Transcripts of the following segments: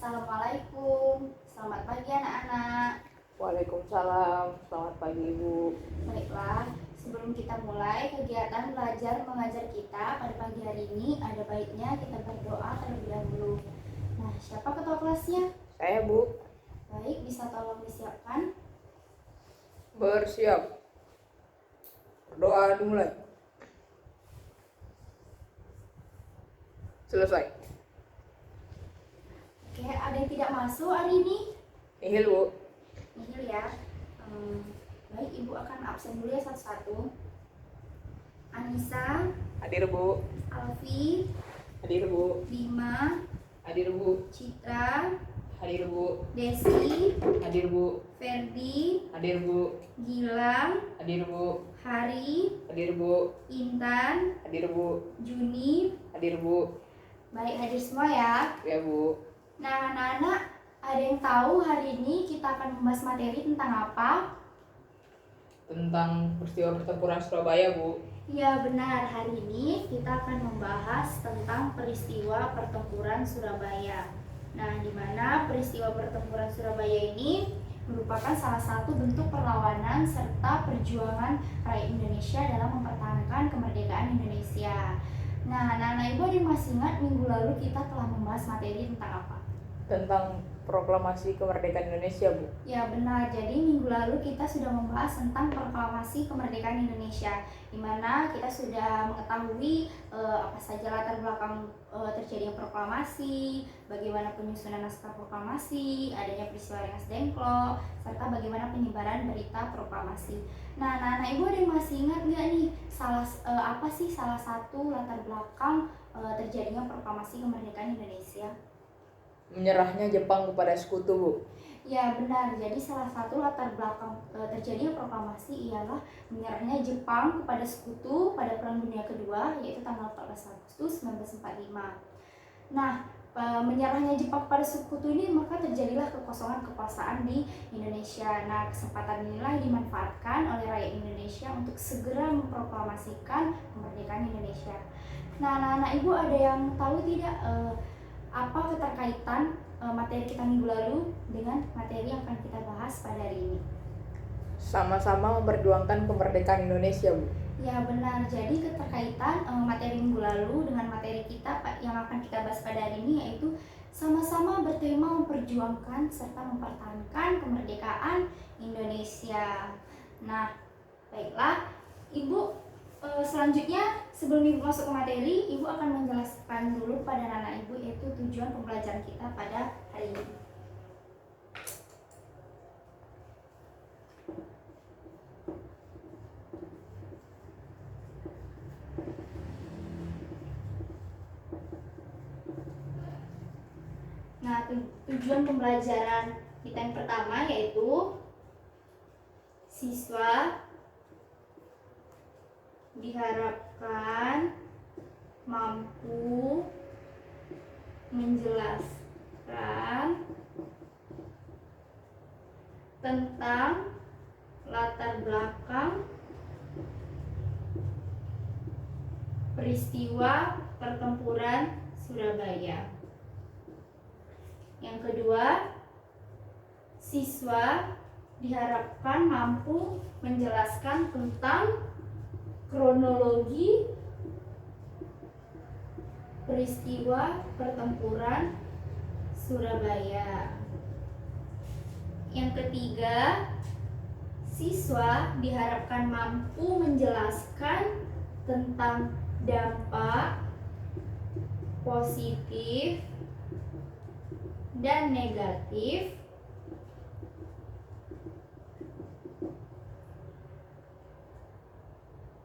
Assalamualaikum, selamat pagi anak-anak. Waalaikumsalam, selamat pagi Ibu. Baiklah, sebelum kita mulai kegiatan belajar mengajar kita pada pagi hari ini, ada baiknya kita berdoa terlebih dahulu. Nah, siapa ketua kelasnya? Saya Bu. Baik, bisa tolong disiapkan. Bersiap. Berdoa dimulai. Selesai. Oke, ada yang tidak masuk hari ini? Nihil Bu. Nihil ya. Baik, Ibu akan absen dulu ya satu-satu. Anissa, Hadir Bu. Alfi, Hadir Bu. Bima, Hadir Bu. Citra, Hadir Bu. Desi, Hadir Bu. Ferdi, Hadir Bu. Gilang, Hadir Bu. Hari, Hadir Bu. Intan, Hadir Bu. Juni. Hadir Bu. Baik, hadir semua ya. Ya Bu. Nah, anak-anak, ada yang tahu hari ini kita akan membahas materi tentang apa? Tentang peristiwa pertempuran Surabaya Bu. Ya benar, hari ini kita akan membahas tentang peristiwa pertempuran Surabaya. Nah, di mana peristiwa pertempuran Surabaya ini merupakan salah satu bentuk perlawanan serta perjuangan rakyat Indonesia dalam mempertahankan kemerdekaan Indonesia. Nah, anak-anak Ibu ada yang masih ingat minggu lalu kita telah membahas materi tentang apa? Tentang proklamasi kemerdekaan Indonesia Bu. Ya benar, jadi minggu lalu kita sudah membahas tentang proklamasi kemerdekaan Indonesia, di mana kita sudah mengetahui apa saja latar belakang terjadinya proklamasi, bagaimana penyusunan naskah proklamasi, adanya peristiwa Rengas Dengklok, serta bagaimana penyebaran berita proklamasi. Nah, anak-anak Ibu ada yang masih ingat nggak nih apa sih salah satu latar belakang terjadinya proklamasi kemerdekaan Indonesia? Menyerahnya Jepang kepada sekutu Bu. Ya benar, jadi salah satu latar belakang terjadinya proklamasi ialah menyerahnya Jepang kepada sekutu pada Perang Dunia Kedua, yaitu tanggal 14 Agustus 1945. Nah, menyerahnya Jepang kepada sekutu ini maka terjadilah kekosongan kekuasaan di Indonesia. Nah, kesempatan inilah dimanfaatkan oleh rakyat Indonesia untuk segera memproklamasikan kemerdekaan Indonesia. Nah, anak-anak Ibu ada yang tahu tidak apa keterkaitan materi kita minggu lalu dengan materi yang akan kita bahas pada hari ini? Sama-sama memperjuangkan kemerdekaan Indonesia Bu. Ya benar, jadi keterkaitan materi minggu lalu dengan materi kita yang akan kita bahas pada hari ini yaitu sama-sama bertema memperjuangkan serta mempertahankan kemerdekaan Indonesia. Nah, baiklah Ibu, selanjutnya sebelum Ibu masuk ke materi, Ibu akan menjelaskan dulu pada anak Ibu yaitu tujuan pembelajaran kita pada hari ini. Nah, tujuan pembelajaran kita yang pertama yaitu siswa diharapkan mampu menjelaskan tentang latar belakang peristiwa pertempuran Surabaya. Yang kedua, siswa diharapkan mampu menjelaskan tentang kronologi peristiwa pertempuran Surabaya. Yang ketiga, siswa diharapkan mampu menjelaskan tentang dampak positif dan negatif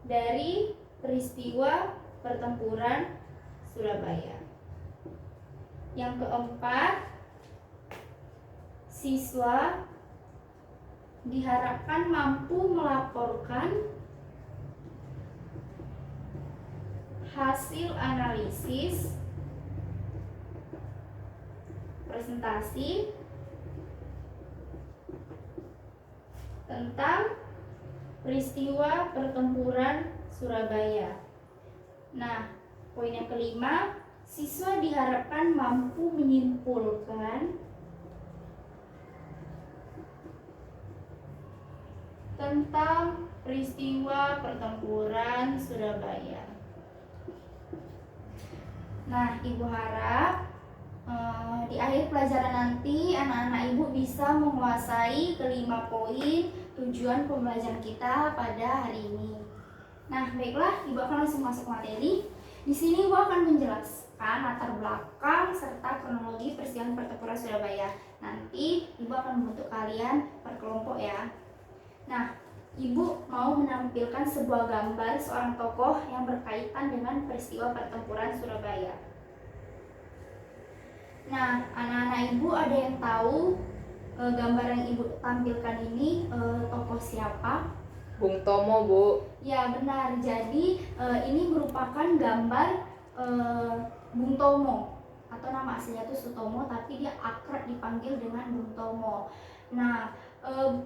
dari peristiwa pertempuran Surabaya. Yang keempat, siswa diharapkan mampu melaporkan hasil analisis presentasi tentang peristiwa pertempuran Surabaya. Nah, poin yang kelima, Siswa diharapkan mampu menyimpulkan tentang peristiwa pertempuran Surabaya. Nah, Ibu harap di akhir pelajaran nanti anak-anak Ibu bisa menguasai kelima poin tujuan pembelajaran kita pada hari ini. Nah, baiklah, Ibu akan langsung masuk materi. Di sini Ibu akan menjelaskan latar belakang serta kronologi peristiwa pertempuran Surabaya. Nanti Ibu akan membentuk kalian per kelompok ya. Nah, Ibu mau menampilkan sebuah gambar seorang tokoh yang berkaitan dengan peristiwa pertempuran Surabaya. Nah, anak-anak Ibu ada yang tahu gambar yang Ibu tampilkan ini tokoh siapa? Bung Tomo, Bu. Ya, benar. Jadi ini merupakan gambar Bung Tomo, atau nama aslinya itu Sutomo, tapi dia akrab dipanggil dengan Bung Tomo. Nah,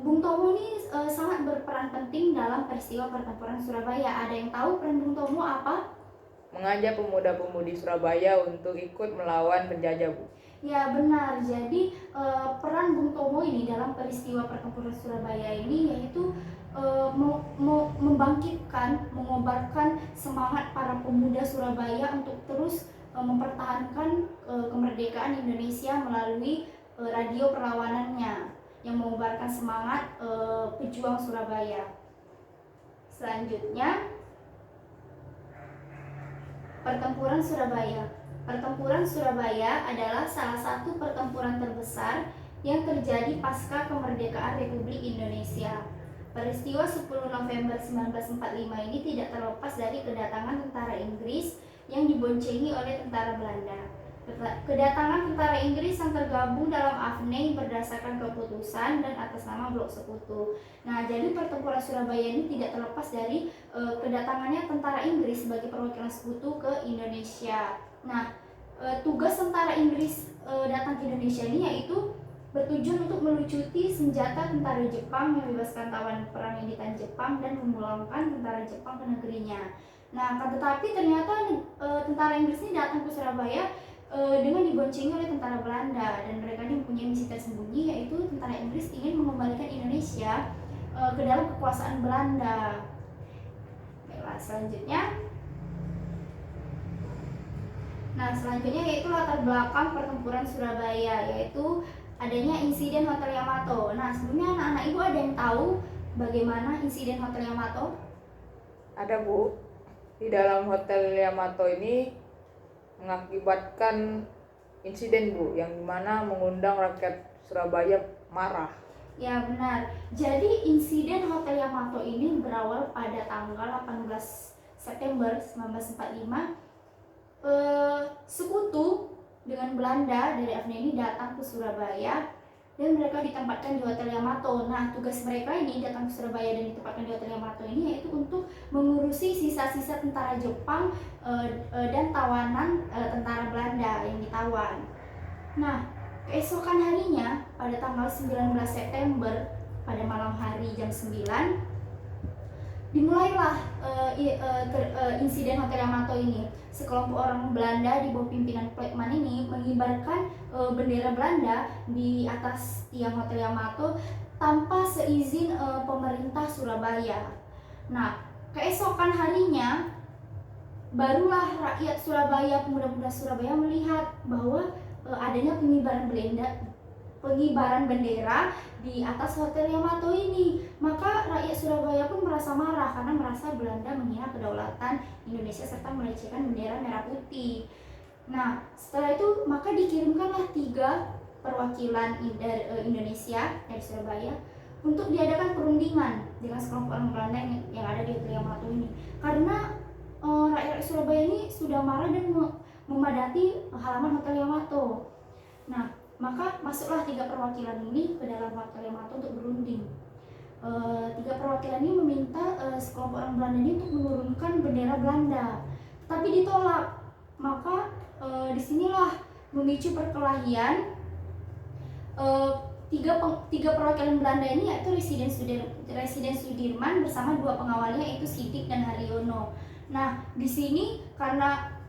Bung Tomo ini sangat berperan penting dalam peristiwa pertempuran Surabaya. Ada yang tahu peran Bung Tomo apa? Mengajak pemuda-pemudi Surabaya untuk ikut melawan penjajah, Bu. Ya, benar. Jadi peran Bung Tomo ini dalam peristiwa pertempuran Surabaya ini yaitu membangkitkan, mengobarkan semangat para pemuda Surabaya untuk terus mempertahankan kemerdekaan Indonesia melalui radio perlawanannya yang mengobarkan semangat pejuang Surabaya. Selanjutnya, pertempuran Surabaya. Pertempuran Surabaya adalah salah satu pertempuran terbesar yang terjadi pasca kemerdekaan Republik Indonesia. Peristiwa 10 November 1945 ini tidak terlepas dari kedatangan tentara Inggris yang diboncengi oleh tentara Belanda. Kedatangan tentara Inggris yang tergabung dalam AFNI berdasarkan keputusan dan atas nama Blok Sekutu. Nah, jadi pertempuran Surabaya ini tidak terlepas dari kedatangannya tentara Inggris sebagai perwakilan sekutu ke Indonesia. Nah, tugas tentara Inggris datang ke Indonesia ini yaitu bertujuan untuk melucuti senjata tentara Jepang, membebaskan tawanan perang yang ditahan Jepang, dan memulangkan tentara Jepang ke negerinya. Nah, tetapi ternyata tentara Inggris ini datang ke Surabaya dengan diboncengi oleh tentara Belanda, dan mereka ini mempunyai misi tersembunyi, yaitu tentara Inggris ingin mengembalikan Indonesia ke dalam kekuasaan Belanda. Baiklah, selanjutnya yaitu latar belakang pertempuran Surabaya, yaitu adanya insiden Hotel Yamato. Nah, sebelumnya anak-anak Ibu ada yang tahu bagaimana insiden Hotel Yamato? Ada, Bu. Di dalam Hotel Yamato ini mengakibatkan insiden, Bu, yang dimana mengundang rakyat Surabaya marah. Ya, benar. Jadi insiden Hotel Yamato ini berawal pada tanggal 18 September 1945. Sekutu dengan Belanda dari AFNI ini datang ke Surabaya dan mereka ditempatkan di Hotel Yamato. Nah, tugas mereka ini datang ke Surabaya dan ditempatkan di Hotel Yamato ini yaitu untuk mengurusi sisa-sisa tentara Jepang dan tawanan tentara Belanda yang ditawan. Nah, keesokan harinya pada tanggal 19 September pada malam hari jam 9 dimulailah insiden Hotel Yamato ini. Sekelompok orang Belanda di bawah pimpinan Plekman ini mengibarkan bendera Belanda di atas tiang Hotel Yamato tanpa seizin pemerintah Surabaya. Nah, keesokan harinya barulah rakyat Surabaya, pemuda-pemuda Surabaya melihat bahwa adanya pengibaran bendera di atas Hotel Yamato ini. Maka rakyat Surabaya pun merasa marah karena merasa Belanda menghina kedaulatan Indonesia serta melecehkan bendera merah putih. Nah, setelah itu maka dikirimkanlah 3 perwakilan dari Indonesia dari Surabaya untuk diadakan perundingan dengan sekelompok orang Belanda yang ada di Hotel Yamato ini. Karena rakyat Surabaya ini sudah marah dan memadati halaman Hotel Yamato. Nah, maka masuklah 3 perwakilan ini ke dalam Hotel Yamato untuk berunding. 3 perwakilan ini meminta sekelompok orang Belanda ini untuk menurunkan bendera Belanda, tapi ditolak. Maka disinilah memicu perkelahian 3 perwakilan Belanda ini, yaitu Residen Sudirman bersama 2 pengawalnya yaitu Sidik dan Haryono. Nah, di sini karena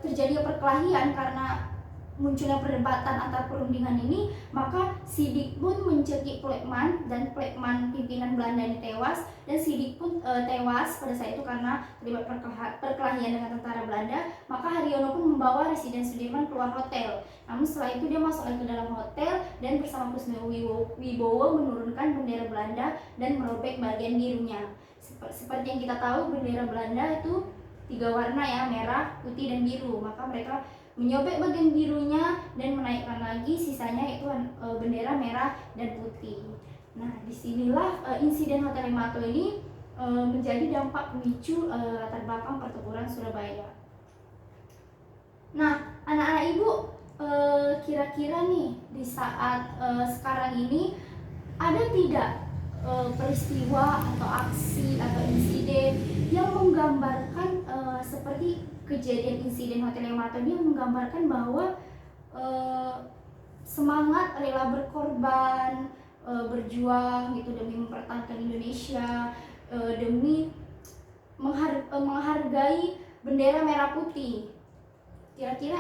terjadi perkelahian karena munculnya perdebatan antar perundingan ini, maka Sidik pun mencekik Plekman, dan Plekman pimpinan Belanda ini tewas, dan Sidik pun tewas pada saat itu karena terlibat perkelahian dengan tentara Belanda. Maka Haryono pun membawa Residen Sudirman keluar hotel. Namun setelah itu dia masuk lagi ke dalam hotel dan bersama Kusnul Wibowo menurunkan bendera Belanda dan merobek bagian birunya. Seperti yang kita tahu, bendera Belanda itu 3 warna ya, merah, putih, dan biru. Maka mereka menyobek bagian birunya dan menaikkan lagi sisanya, yaitu bendera merah dan putih. Nah, disinilah insiden Hotel Lemato ini menjadi dampak pemicu latar belakang pertempuran Surabaya. Nah, anak-anak ibu, kira-kira nih di saat sekarang ini ada tidak peristiwa atau aksi atau insiden yang menggambarkan seperti kejadian insiden Hotel Lemato ini, yang menggambarkan bahwa semangat rela berkorban, berjuang gitu demi mempertahankan Indonesia, demi menghargai bendera merah putih. Kira-kira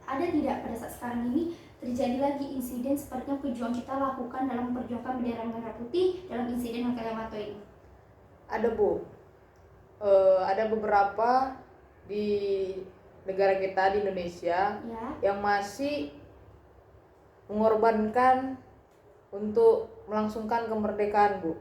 ada tidak pada saat sekarang ini terjadi lagi insiden seperti yang pejuang kita lakukan dalam memperjuangkan bendera merah putih dalam insiden Hotel Lemato ini? Ada Bu, ada beberapa di negara kita di Indonesia Ya. yang masih mengorbankan untuk melangsungkan kemerdekaan Bu.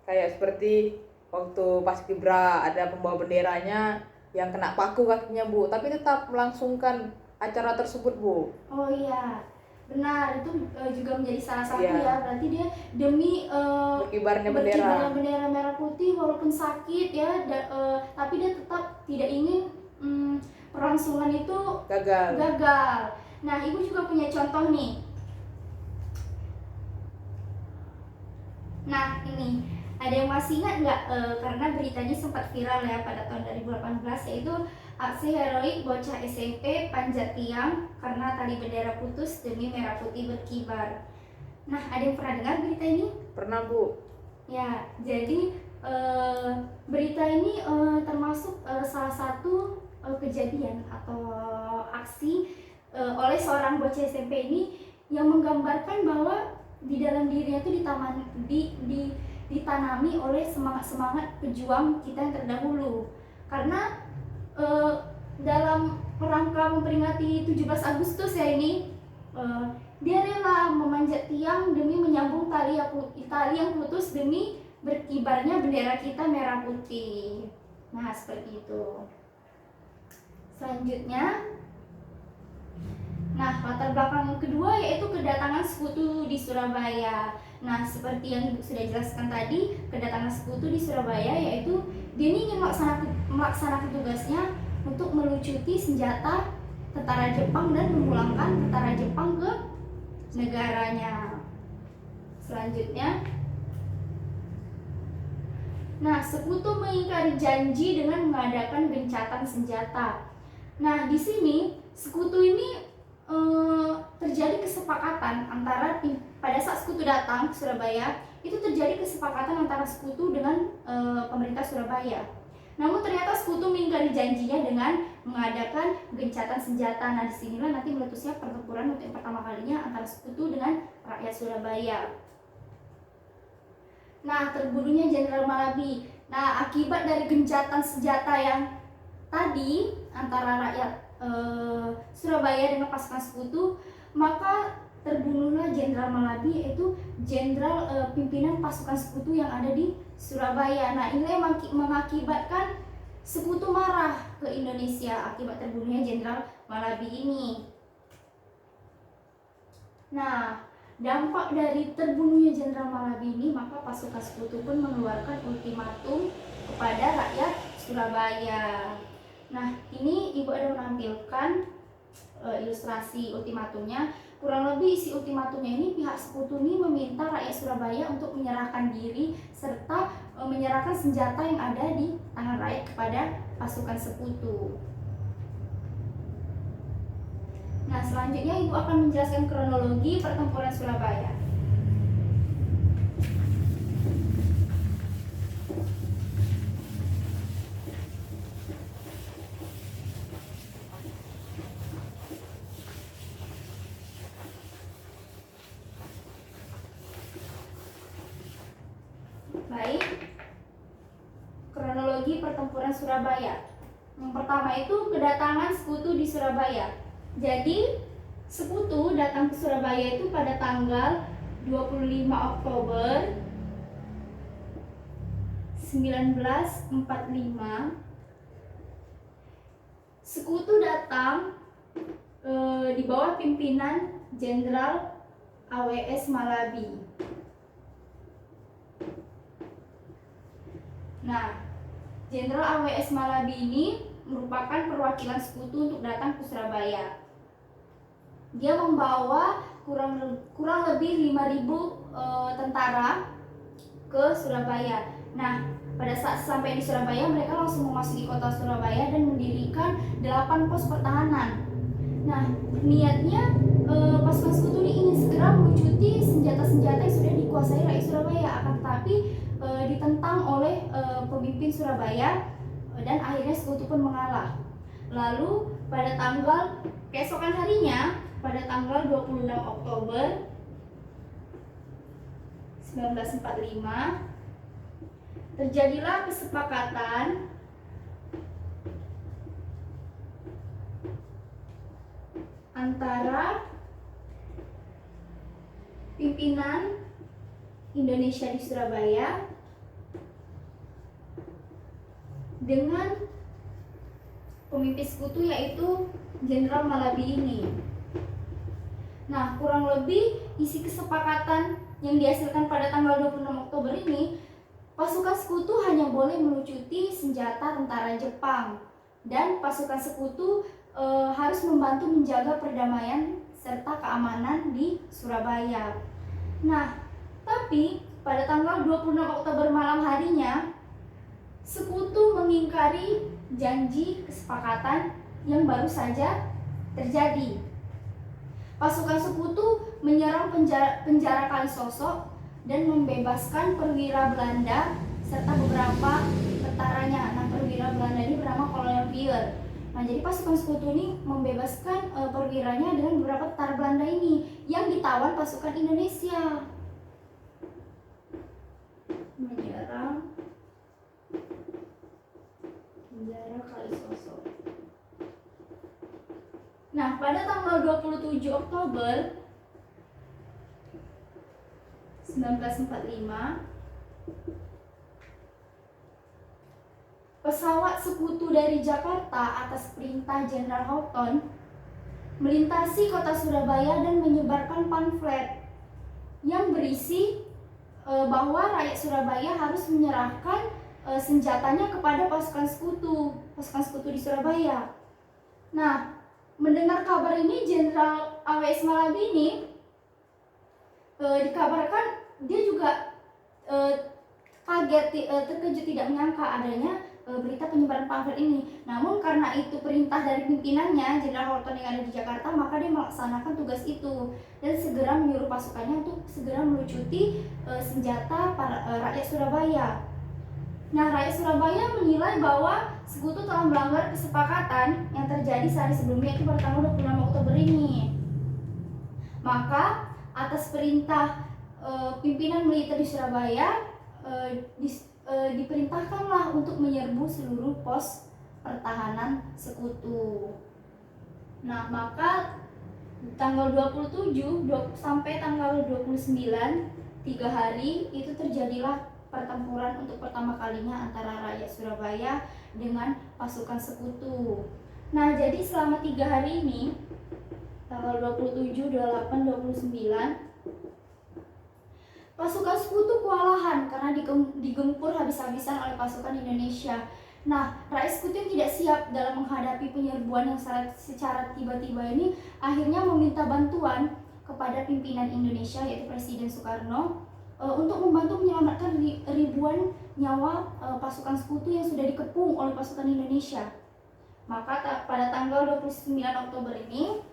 Kayak seperti waktu Paskibra ada pembawa benderanya yang kena paku kakinya Bu, tapi tetap melangsungkan acara tersebut Bu. Oh iya, benar, itu juga menjadi salah satu Iya. ya. Berarti dia demi Berkibarnya bendera. berkibarnya bendera merah putih walaupun sakit ya, tapi dia tetap tidak ingin perlangsungan itu Gagal. Nah, ibu juga punya contoh nih. Nah, ini ada yang masih ingat nggak? Karena beritanya sempat viral ya pada tahun 2018, yaitu aksi heroik bocah SMP panjat tiang karena tali bendera putus demi merah putih berkibar. Nah, ada yang pernah dengar berita ini? Pernah Bu. Ya, jadi berita ini termasuk salah satu kejadian atau aksi oleh seorang bocah SMP ini yang menggambarkan bahwa di dalam dirinya itu ditanami oleh semangat pejuang kita yang terdahulu. Karena dalam rangka memperingati 17 Agustus ya ini, dia rela memanjat tiang demi menyambung tali yang putus demi berkibarnya bendera kita merah putih. Nah, seperti itu. Selanjutnya, nah, latar belakang kedua yaitu kedatangan sekutu di Surabaya. Nah, seperti yang Ibu sudah jelaskan tadi, kedatangan sekutu di Surabaya yaitu dia ingin melaksanakan tugasnya untuk melucuti senjata tentara Jepang dan memulangkan tentara Jepang ke negaranya. Selanjutnya, nah, sekutu mengingkari janji dengan mengadakan gencatan senjata. Nah, di sini sekutu ini terjadi kesepakatan antara pada saat sekutu datang ke Surabaya, itu terjadi kesepakatan antara sekutu dengan pemerintah Surabaya. Namun ternyata sekutu mengingkari janjinya dengan mengadakan gencatan senjata. Nah, disinilah nanti meletusnya pertempuran untuk yang pertama kalinya antara sekutu dengan rakyat Surabaya. Nah, terbunuhnya Jenderal Malabi. Nah, akibat dari gencatan senjata yang tadi antara rakyat Surabaya dengan pasukan sekutu, maka terbunuhlah Jenderal Malabi, yaitu jenderal pimpinan pasukan sekutu yang ada di Surabaya. Nah, ini mengakibatkan sekutu marah ke Indonesia akibat terbunuhnya Jenderal Malabi ini. Nah, dampak dari terbunuhnya Jenderal Malabi ini, maka pasukan sekutu pun mengeluarkan ultimatum kepada rakyat Surabaya. Nah, ini Ibu ada menampilkan ilustrasi ultimatumnya. Kurang lebih isi ultimatumnya ini, pihak sekutu ini meminta rakyat Surabaya untuk menyerahkan diri serta menyerahkan senjata yang ada di tangan rakyat kepada pasukan sekutu. Nah, selanjutnya Ibu akan menjelaskan kronologi pertempuran Surabaya. Surabaya. Yang pertama itu kedatangan sekutu di Surabaya. Jadi sekutu datang ke Surabaya itu pada tanggal 25 Oktober 1945. Sekutu datang di bawah pimpinan Jenderal AWS Malabi. Nah, Jenderal AWS Malabi ini merupakan perwakilan sekutu untuk datang ke Surabaya. Dia membawa kurang lebih 5.000 tentara ke Surabaya. Nah, pada saat sampai di Surabaya, mereka langsung memasuki kota Surabaya dan mendirikan 8 pos pertahanan. Nah, niatnya pasukan sekutu ini ingin segera melucuti senjata-senjata yang sudah dikuasai rakyat Surabaya, akan tetapi ditentang oleh pemimpin Surabaya dan akhirnya sekutu pun mengalah. Lalu pada keesokan harinya, pada tanggal 26 Oktober 1945, terjadilah kesepakatan antara pimpinan Indonesia di Surabaya dengan pemimpin sekutu, yaitu Jenderal Malabi ini. Nah, kurang lebih isi kesepakatan yang dihasilkan pada tanggal 26 Oktober ini, pasukan sekutu hanya boleh melucuti senjata tentara Jepang, dan pasukan sekutu harus membantu menjaga perdamaian serta keamanan di Surabaya. Nah, tapi pada tanggal 26 Oktober malam harinya, sekutu mengingkari janji kesepakatan yang baru saja terjadi. Pasukan sekutu menyerang penjara Kalisosok dan membebaskan perwira Belanda serta beberapa tentaranya. Nah, perwira Belanda ini bernama Kolonel Pier. Nah, jadi pasukan sekutu ini membebaskan perwiranya dengan beberapa tentara Belanda ini yang ditawan pasukan Indonesia. Menyerang penjara Kalisosok. Nah, pada tanggal 27 Oktober 1945, pesawat sekutu dari Jakarta atas perintah Jenderal Houghton melintasi kota Surabaya dan menyebarkan pamflet yang berisi bahwa rakyat Surabaya harus menyerahkan senjatanya kepada pasukan sekutu di Surabaya. Nah, mendengar kabar ini, Jenderal AWS Malabi ini dikabarkan dia juga kaget, terkejut, tidak menyangka adanya berita penyebaran pamflet ini. Namun karena itu perintah dari pimpinannya, Jenderal Houghton yang ada di Jakarta, maka dia melaksanakan tugas itu dan segera menyuruh pasukannya untuk segera melucuti senjata rakyat Surabaya. Nah, rakyat Surabaya menilai bahwa sekutu telah melanggar kesepakatan yang terjadi sehari sebelumnya, itu pada tanggal 26 Oktober ini. Maka atas perintah pimpinan militer di Surabaya, diperintahkanlah untuk menyerbu seluruh pos pertahanan sekutu. Nah, maka tanggal 27 sampai tanggal 29, 3 hari itu terjadilah pertempuran untuk pertama kalinya antara rakyat Surabaya dengan pasukan sekutu. Nah, jadi selama 3 hari ini, tanggal 27, 28, 29, pasukan sekutu kewalahan karena digempur habis-habisan oleh pasukan Indonesia. Nah, rakyat sekutu yang tidak siap dalam menghadapi penyerbuan yang secara tiba-tiba ini akhirnya meminta bantuan kepada pimpinan Indonesia, yaitu Presiden Soekarno, untuk membantu menyelamatkan ribuan nyawa pasukan sekutu yang sudah dikepung oleh pasukan Indonesia. Maka pada tanggal 29 Oktober ini,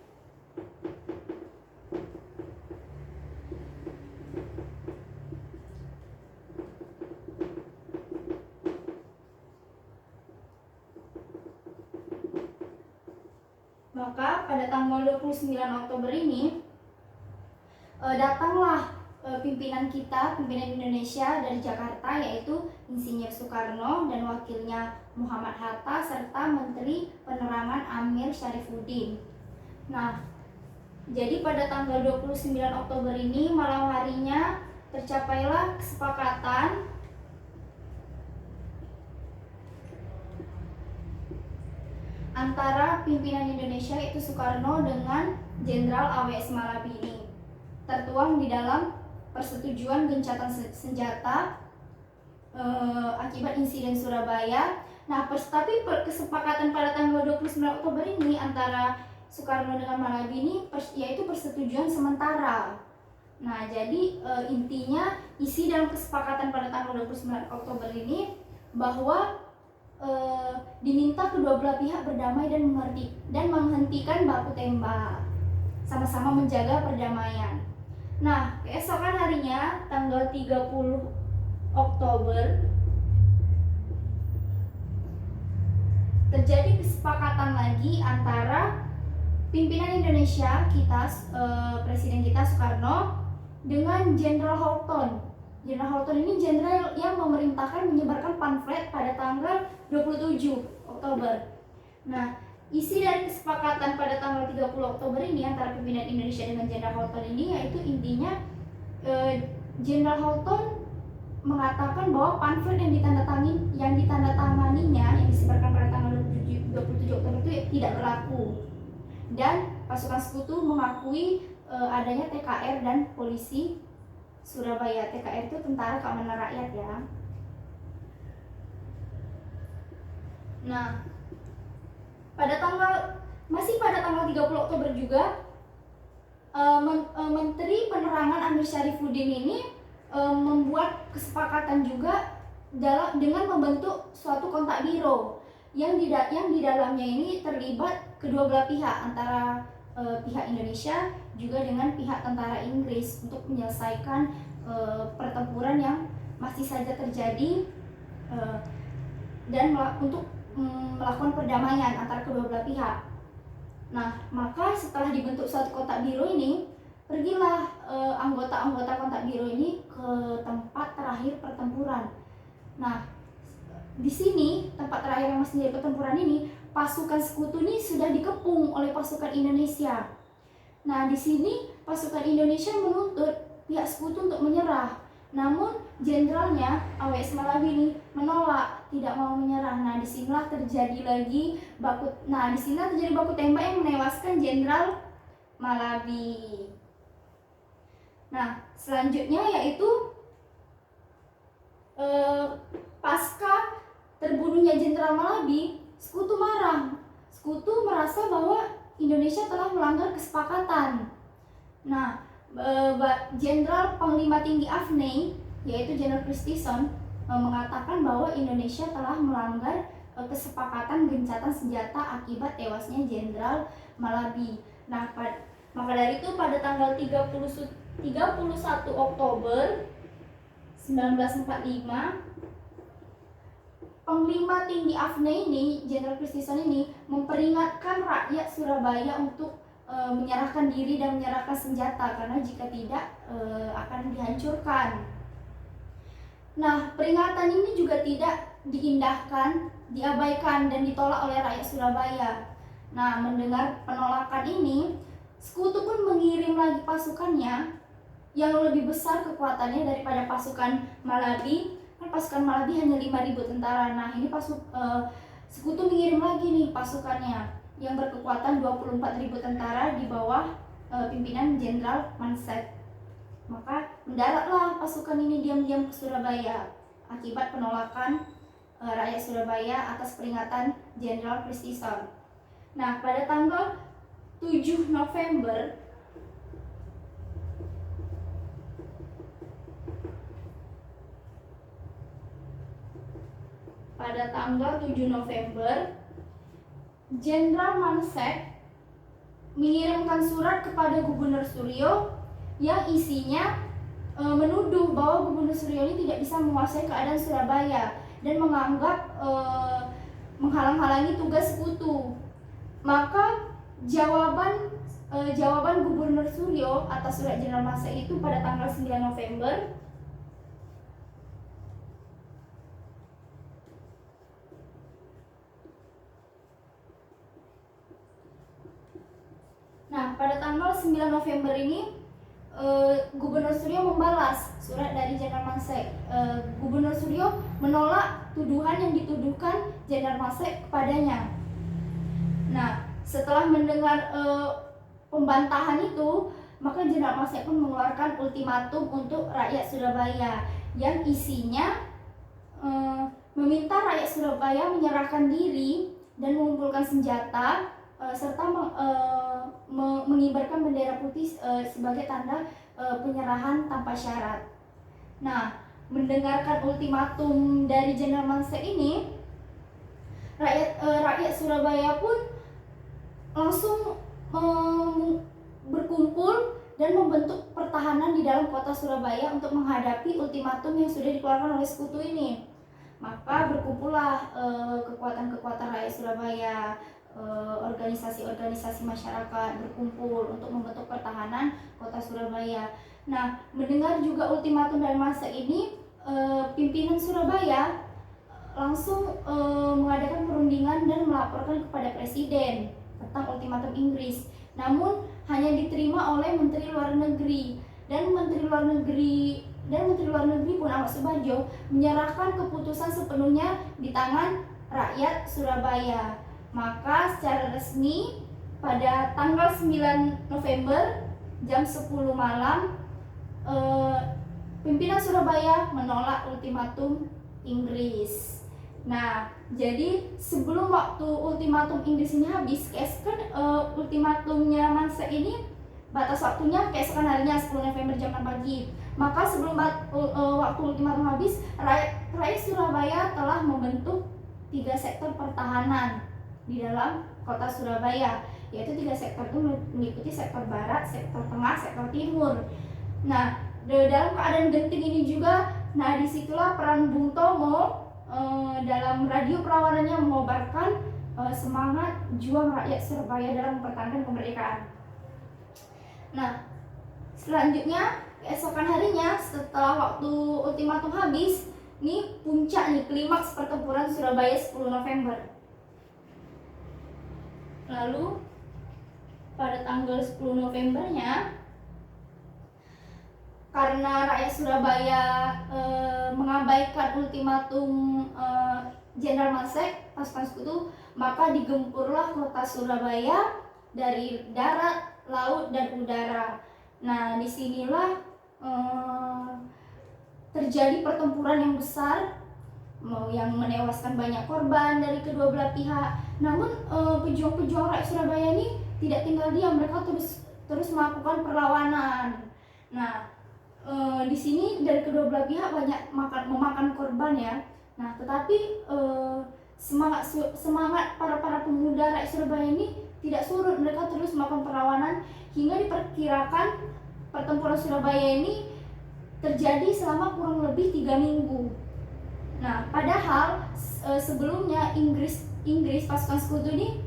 datanglah pimpinan kita, pimpinan Indonesia dari Jakarta, yaitu Insinyur Soekarno dan wakilnya Muhammad Hatta serta Menteri Penerangan Amir Syarifuddin. Nah, jadi pada tanggal 29 Oktober ini malam harinya tercapailah kesepakatan antara pimpinan Indonesia yaitu Soekarno dengan Jenderal AWS Malabini, tertuang di dalam persetujuan gencatan senjata akibat insiden Surabaya. Nah, tapi kesepakatan pada tanggal 29 Oktober ini antara Soekarno dengan Malabini yaitu persetujuan sementara. Nah, jadi intinya isi dalam kesepakatan pada tanggal 29 Oktober ini bahwa diminta kedua belah pihak berdamai dan menghentikan baku tembak, sama-sama menjaga perdamaian. Nah, keesokan harinya tanggal 30 Oktober terjadi kesepakatan lagi antara pimpinan Indonesia kita, Presiden kita Soekarno dengan Jenderal Houghton. Jenderal Houghton ini jenderal yang memerintahkan menyebarkan pamflet pada tanggal 27 Oktober. Nah, isi dari kesepakatan pada tanggal 30 Oktober ini antara pimpinan Indonesia dengan Jenderal Houghton ini yaitu intinya Jenderal Houghton mengatakan bahwa pamflet yang ditandatanganinya yang disebarkan pada tanggal 27 Oktober itu tidak berlaku. Dan pasukan sekutu mengakui adanya TKR dan polisi Surabaya. TKR itu Tentara Keamanan Rakyat ya. Nah, pada tanggal 30 Oktober juga Menteri Penerangan Amir Syarifuddin ini membuat kesepakatan juga dengan membentuk suatu kontak biro yang di dalamnya ini terlibat kedua belah pihak antara pihak Indonesia juga dengan pihak tentara Inggris untuk menyelesaikan pertempuran yang masih saja terjadi dan untuk melakukan perdamaian antara kedua belah pihak. Nah, maka setelah dibentuk suatu kontak biro ini, pergilah anggota-anggota kontak biro ini ke tempat terakhir pertempuran. Nah, di sini tempat terakhir yang masih jadi pertempuran ini, pasukan sekutu ini sudah dikepung oleh pasukan Indonesia. Nah, di sini pasukan Indonesia menuntut pihak sekutu untuk menyerah. Namun jenderalnya AWS Malabini menolak, tidak mau menyerah. Nah, disinilah terjadi baku tembak yang menewaskan Jenderal Malabi. Nah, selanjutnya yaitu pasca terbunuhnya Jenderal Malabi, sekutu marah. Sekutu merasa bahwa Indonesia telah melanggar kesepakatan. Nah, Jenderal Panglima Tinggi AFNI yaitu Jenderal Christison mengatakan bahwa Indonesia telah melanggar kesepakatan gencatan senjata akibat tewasnya Jenderal Malabi. Nah, maka dari itu pada tanggal 31 Oktober 1945 Panglima Tinggi AFNI ini, Jenderal Christison ini memperingatkan rakyat Surabaya untuk menyerahkan diri dan menyerahkan senjata karena jika tidak akan dihancurkan. Nah, peringatan ini juga tidak diindahkan, diabaikan dan ditolak oleh rakyat Surabaya. Nah, mendengar penolakan ini, sekutu pun mengirim lagi pasukannya yang lebih besar kekuatannya daripada pasukan Malabi. Kan pasukan Malabi hanya 5.000 tentara. Nah, ini sekutu mengirim lagi nih pasukannya yang berkekuatan 24.000 tentara di bawah pimpinan Jenderal Manset. Maka mendaratlah pasukan ini diam-diam ke Surabaya akibat penolakan rakyat Surabaya atas peringatan Jenderal Christison. Nah, pada tanggal 7 November Jenderal Manset mengirimkan surat kepada Gubernur Suryo yang isinya menuduh bahwa Gubernur Suryo ini tidak bisa menguasai keadaan Surabaya dan menganggap menghalang-halangi tugas sekutu. Maka jawaban jawaban Gubernur Suryo atas surat Jenderal Masek itu pada tanggal 9 November. Nah, pada tanggal 9 November ini Gubernur Suryo membalas surat dari Jenderal Masek. Gubernur Suryo menolak tuduhan yang dituduhkan Jenderal Masek kepadanya. Nah, setelah mendengar pembantahan itu, maka Jenderal Masek pun mengeluarkan ultimatum untuk rakyat Surabaya yang isinya meminta rakyat Surabaya menyerahkan diri dan mengumpulkan senjata serta mengibarkan bendera putih sebagai tanda penyerahan tanpa syarat. Nah, mendengarkan ultimatum dari Jenderal Masek ini, rakyat Surabaya pun langsung berkumpul dan membentuk pertahanan di dalam kota Surabaya untuk menghadapi ultimatum yang sudah dikeluarkan oleh sekutu ini. Maka berkumpullah kekuatan-kekuatan rakyat Surabaya, organisasi-organisasi masyarakat berkumpul untuk membentuk pertahanan kota Surabaya. Nah, mendengar juga ultimatum dari Masek ini, pimpinan Surabaya langsung mengadakan perundingan dan melaporkan kepada Presiden tentang ultimatum Inggris. Namun hanya diterima oleh Menteri Luar Negeri, dan Menteri Luar Negeri pun Ahmad Subarjo menyerahkan keputusan sepenuhnya di tangan rakyat Surabaya. Maka secara resmi pada tanggal 9 November jam 10 malam pimpinan Surabaya menolak ultimatum Inggris. Nah, jadi sebelum waktu ultimatum Inggris ini habis, keesokan ultimatumnya Masek ini batas waktunya keesokan harinya 10 November jam 6 pagi. Maka sebelum waktu ultimatum habis, rakyat Surabaya telah membentuk 3 sektor pertahanan di dalam kota Surabaya, yaitu 3 sektor itu meliputi sektor barat, sektor tengah, sektor timur. Nah, dalam keadaan genting ini juga, nah disitulah peran Bung Tomo dalam radio perlawanannya mengobarkan semangat juang rakyat Surabaya dalam mempertahankan kemerdekaan. Nah, selanjutnya keesokan harinya setelah waktu ultimatum habis, ini puncak nih, klimaks pertempuran Surabaya 10 November. Lalu pada tanggal 10 Novembernya, karena rakyat Surabaya mengabaikan ultimatum Jenderal Masek pasukan sekutu, maka digempurlah kota Surabaya dari darat, laut, dan udara. Nah, disinilah terjadi pertempuran yang besar yang menewaskan banyak korban dari kedua belah pihak. Namun pejuang-pejuang rakyat Surabaya ini tidak tinggal diam, mereka terus melakukan perlawanan. Nah, di sini dari kedua belah pihak banyak memakan korban ya. Nah, tetapi semangat para pemuda rakyat Surabaya ini tidak surut, mereka terus melakukan perlawanan hingga diperkirakan pertempuran Surabaya ini terjadi selama kurang lebih 3 minggu. Nah, padahal sebelumnya Inggris pasukan sekutu ini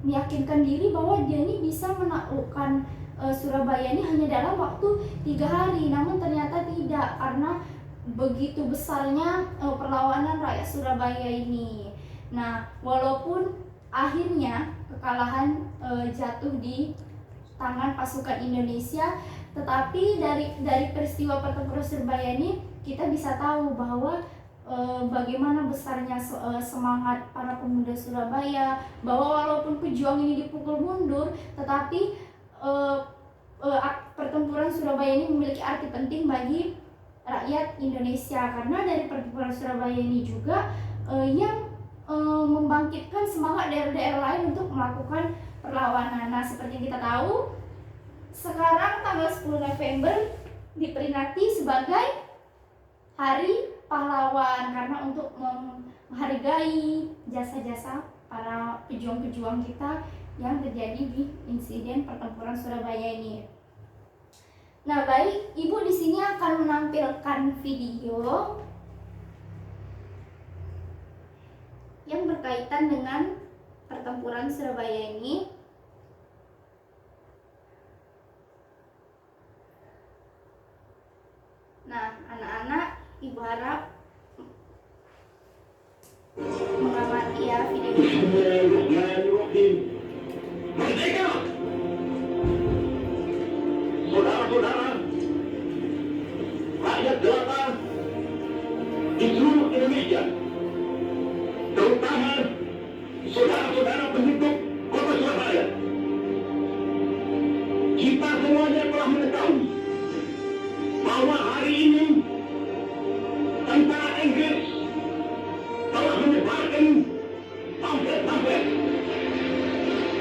meyakinkan diri bahwa dia ini bisa menaklukkan Surabaya ini hanya dalam waktu 3 hari. Namun ternyata tidak, karena begitu besarnya perlawanan rakyat Surabaya ini. Nah, walaupun akhirnya kekalahan jatuh di tangan pasukan Indonesia, tetapi dari peristiwa pertempuran Surabaya ini kita bisa tahu bahwa bagaimana besarnya semangat para pemuda Surabaya, bahwa walaupun pejuang ini dipukul mundur, tetapi pertempuran Surabaya ini memiliki arti penting bagi rakyat Indonesia, karena dari pertempuran Surabaya ini juga yang membangkitkan semangat daerah-daerah lain untuk melakukan perlawanan. Nah, seperti yang kita tahu, sekarang tanggal 10 November diperingati sebagai Hari Pahlawan, karena untuk menghargai jasa-jasa para pejuang-pejuang kita yang terjadi di insiden pertempuran Surabaya ini. Nah, baik, Ibu di sini akan menampilkan video yang berkaitan dengan pertempuran Surabaya ini. Ibu harap mengamati ya video ini. Bismillahirrahmanirrahim. Merdeka! Saudara-saudara, rakyat jelata di seluruh Indonesia, terutama saudara-saudara penduduk Kota Surabaya, kita semuanya telah mengetahui bahwa hari ini tentara Inggris telah menyebarkan pamflet-pamflet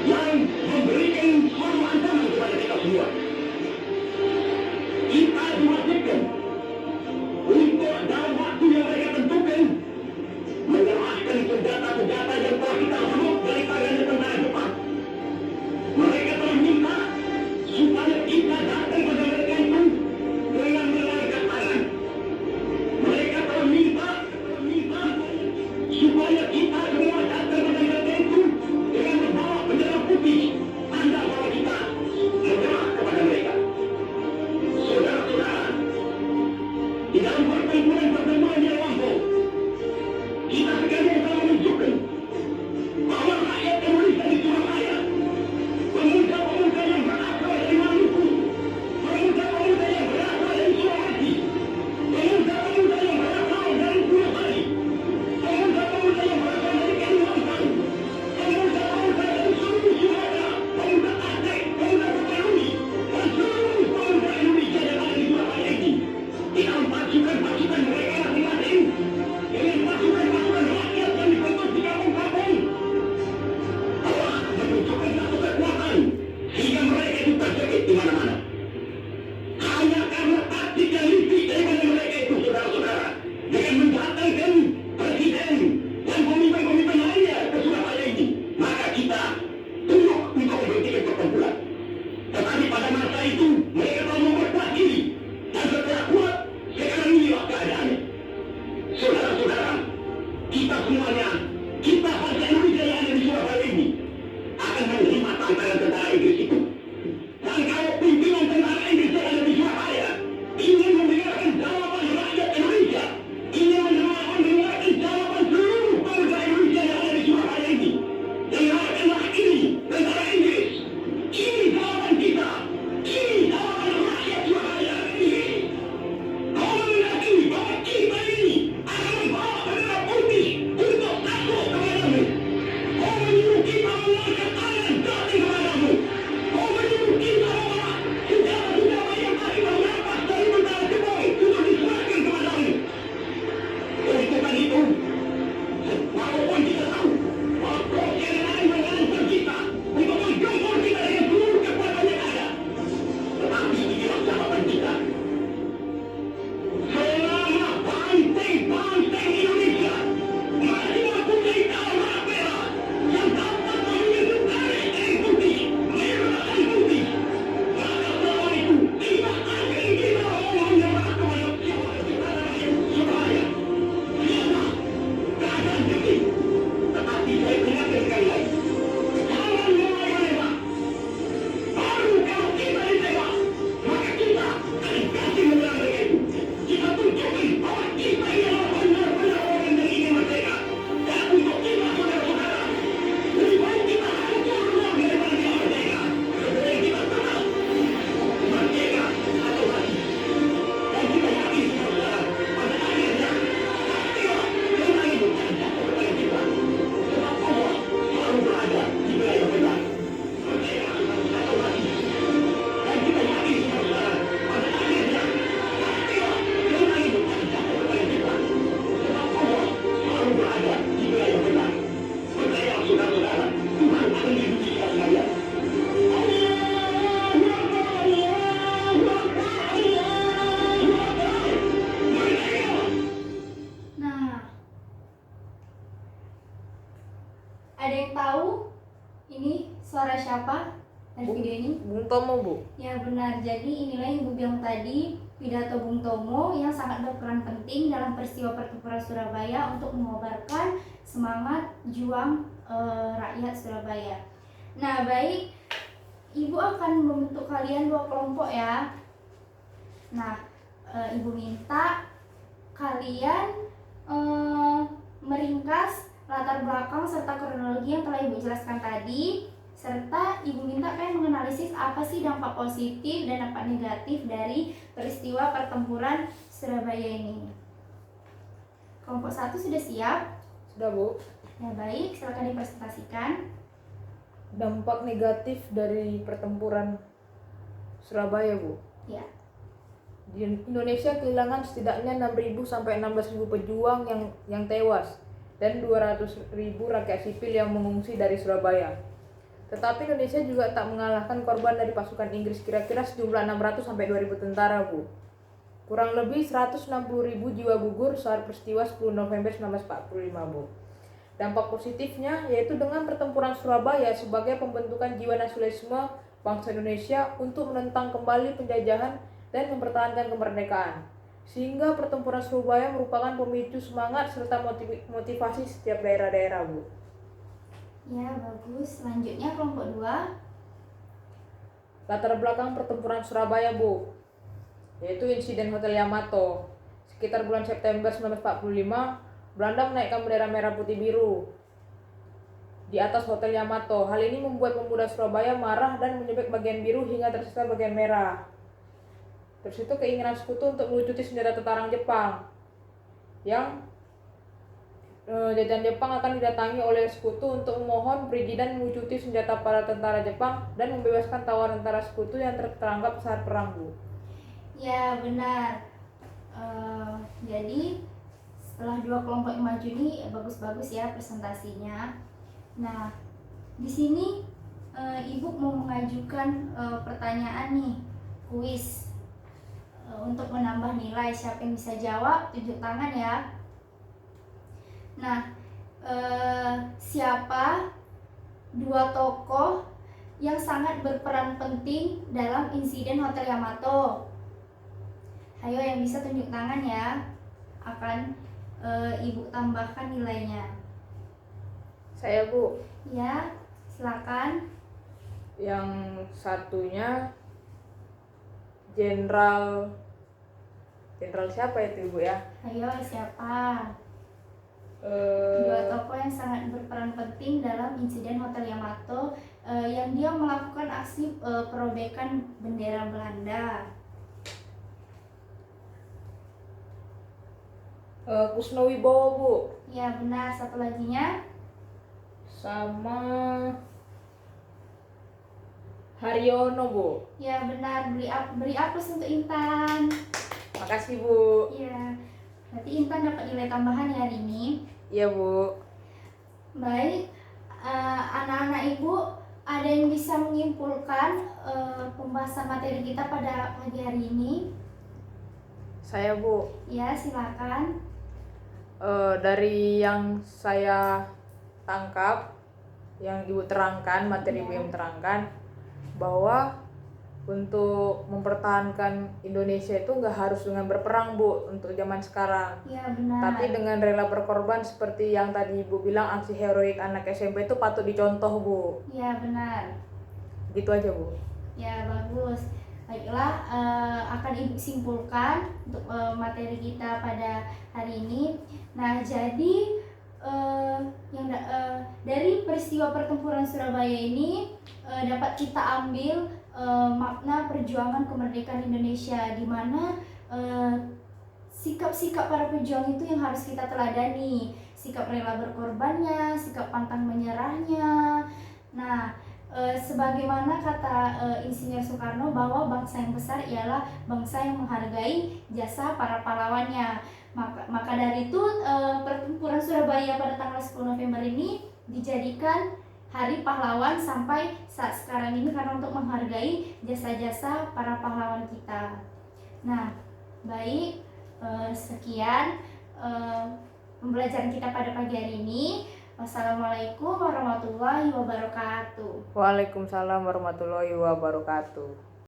yang memberikan suatu ancaman kepada kita semua. Kita diwajibkan untuk dalam waktu yang mereka tentukan menyerahkan senjata-senjata yang telah kita rebut dari tangannya tentara Jepang. Mereka telah minta supaya kita datang pada mereka itu dengan melangkah tangan. Mereka telah minta supaya kita semua datang pada mereka itu dengan membawa bendera putih, tanda bahwa kita menyerah kepada mereka. Saudara-saudara, di dalam pertempuran yang lampau, kita sekalian telah menunjukkan bahwa rakyat Indonesia di Surabaya, pemuda-pemuda yang berasal dari Maluku, pemuda-pemuda yang berasal dari Sulawesi, pemuda-pemuda yang berasal dari Pulau Bali, pemuda-pemuda yang berasal dari Kalimantan, pemuda-pemuda dari seluruh Sumatera, pemuda Aceh, pemuda Betawi, dan seluruh pemuda Indonesia yang ada di Surabaya ini, di dalam pasukan-pasukan mereka masing-masing, dengan pasukan-pasukan rakyat yang dibentuk di kampung-kampung, telah menunjukkan satu kekuatan sehingga mereka itu terjepit di mana-mana. Hanya karena taktik yang licik daripada mereka itu, saudara-saudara, dengan mendatangkan presiden dan pemimpin-pemimpin lainnya ke Surabaya ini, maka kita tunduk untuk menghentikan pertempuran. Tetapi pada masa itu mereka telah memperkuat diri, dan setelah kuat, sekarang inilah keadaannya. Saudara-saudara, kita semuanya, kita bangsa Indonesia yang ada di Surabaya ini, akan menerima tantangan tentara Inggris itu. Dan kalau pimpinan tentara Inggris yang ada di Surabaya ingin mendengarkan jawaban rakyat Indonesia, ingin mendengarkan jawaban seluruh bangsa Indonesia yang ada di Surabaya ini, dengarkanlah ini tentara Inggris. Ini jawaban kita. Ini jawaban rakyat Surabaya. Ini. Kau mengakui bahwa kita ini akan membawa bendera putih untuk takut kepadamu. Kau menyuruh kita mengangkat tangan datang kepadamu. Kau menyuruh kita membawa senjata-senjata yang masih merampas dari tentara Jepang untuk diserahkan kepadamu. Oleh karena itu, walaupun kita tahu bahwa proses yang lain mengancam kita untuk menggempur kita dengan seluruh kekuatan yang ada, tetapi inilah jawaban kita. Selama banteng-banteng Indonesia masih mempunyai tawar merah yang dapat menyentuh garis dari putih, merah dan putih, maka selama itu tidak akan kita mau menyerah kepada Surabaya. Lihatlah keadaan seperti. Tetapi saya ingatkan sekali lagi, jangan mulai menembak. Baru kalau kita ditembak, maka kita akan kasih menyerang mereka itu. Kita tunjukkan bahwa kita ialah benar-benar orang yang ingin merdeka. Dan untuk kita, saudara-saudara, lebih baik kita hancur duluan daripada kita merdeka. Lebih baik kita tetap merdeka atau mati. Dan kita yakin, saudara, pada akhirnya pastilah kita ini akan jatuh kepada kita. Sebab Allah selalu berada di wilayah benar. Merdeka atau mati. Dan kita yakin, saudara, pada akhirnya pastilah kita ini akan jatuh kepada kita. Sebab Allah selalu berada di wilayah benar. Percayalah, saudara-saudara, Tuhan akan melindungi kita sekalian. Allahu Akbar, Allahu Akbar, Allahu Akbar. Merdeka! Nah, ada yang tahu ini suara siapa dari video ini? Bung Tomo, Bu. Ya benar, jadi inilah yang Ibu bilang tadi, pidato Bung Tomo yang sangat berperan penting dalam peristiwa pertempuran Surabaya untuk mengobarkan semangat juang rakyat Surabaya. Nah baik, Ibu akan membentuk kalian 2 kelompok ya. Nah, Ibu minta kalian meringkas latar belakang serta kronologi yang telah Ibu jelaskan tadi, serta Ibu minta kalian menganalisis apa sih dampak positif dan dampak negatif dari peristiwa pertempuran Surabaya ini. Kelompok 1 sudah siap? Sudah, Bu. Ya baik, silakan dipresentasikan. Dampak negatif dari pertempuran Surabaya, Bu. Ya. Di Indonesia kehilangan setidaknya 6.000 sampai 16.000 pejuang yang tewas dan 200.000 rakyat sipil yang mengungsi dari Surabaya. Tetapi Indonesia juga tak mengalahkan korban dari pasukan Inggris, kira-kira sejumlah 600 sampai 2.000 tentara, Bu. Kurang lebih 160.000 jiwa gugur saat peristiwa 10 November 1945, Bu. Dampak positifnya yaitu dengan pertempuran Surabaya sebagai pembentukan jiwa nasionalisme bangsa Indonesia untuk menentang kembali penjajahan dan mempertahankan kemerdekaan. Sehingga pertempuran Surabaya merupakan pemicu semangat serta motivasi setiap daerah-daerah, Bu. Ya, bagus. Selanjutnya kelompok 2. Latar belakang pertempuran Surabaya, Bu, yaitu insiden Hotel Yamato. Sekitar bulan September 1945, Belanda menaikkan bendera merah putih biru di atas Hotel Yamato. Hal ini membuat pemuda Surabaya marah dan menyobek bagian biru hingga tersisa bagian merah. Terus itu keinginan sekutu untuk melucuti senjata tertarang Jepang, yang jajahan Jepang akan didatangi oleh sekutu untuk memohon perizinan melucuti senjata para tentara Jepang dan membebaskan tawanan tentara sekutu yang terperangkap saat perang, Bu. Ya, benar. Jadi setelah dua kelompok yang maju ini bagus-bagus ya presentasinya. Nah, di sini Ibu mau mengajukan pertanyaan nih, kuis. Untuk menambah nilai, siapa yang bisa jawab tunjuk tangan ya. Nah, siapa dua tokoh yang sangat berperan penting dalam insiden Hotel Yamato? Ayo yang bisa tunjuk tangan ya, akan Ibu tambahkan nilainya. Saya, Bu. Ya, silakan. Yang satunya Jenderal siapa itu, Ibu ya? Ayo siapa? Dua tokoh yang sangat berperan penting dalam insiden Hotel Yamato yang dia melakukan aksi perobekan bendera Belanda. Kusnowibowo, Bu. Ya benar, satu laginya. Sama Haryono, Bu. Ya benar, beri aplaus untuk Intan. Makasih, Bu. Ya, berarti Intan dapat nilai tambahan ya hari ini. Iya, Bu. Baik, anak-anak Ibu ada yang bisa menyimpulkan pembahasan materi kita pada pagi hari ini? Saya, Bu. Ya, silakan. Dari yang saya tangkap, yang Ibu terangkan, materi Ibu yang terangkan, bahwa untuk mempertahankan Indonesia itu nggak harus dengan berperang, Bu, untuk zaman sekarang. Ya benar. Tapi dengan rela berkorban seperti yang tadi Ibu bilang, aksi heroik anak SMP itu patut dicontoh, Bu. Ya benar. Gitu aja, Bu. Ya bagus. Baiklah, akan Ibu simpulkan untuk materi kita pada hari ini. Nah, jadi dari peristiwa pertempuran Surabaya ini dapat kita ambil makna perjuangan kemerdekaan Indonesia, di mana sikap-sikap para pejuang itu yang harus kita teladani, sikap rela berkorbannya, sikap pantang menyerahnya. Nah, sebagaimana kata Insinyur Soekarno bahwa bangsa yang besar ialah bangsa yang menghargai jasa para pahlawannya. Maka dari itu pertempuran Surabaya pada tanggal 10 November ini dijadikan Hari Pahlawan sampai saat sekarang ini karena untuk menghargai jasa-jasa para pahlawan kita. Nah, baik, sekian pembelajaran kita pada pagi hari ini. Wassalamualaikum warahmatullahi wabarakatuh. Waalaikumsalam warahmatullahi wabarakatuh.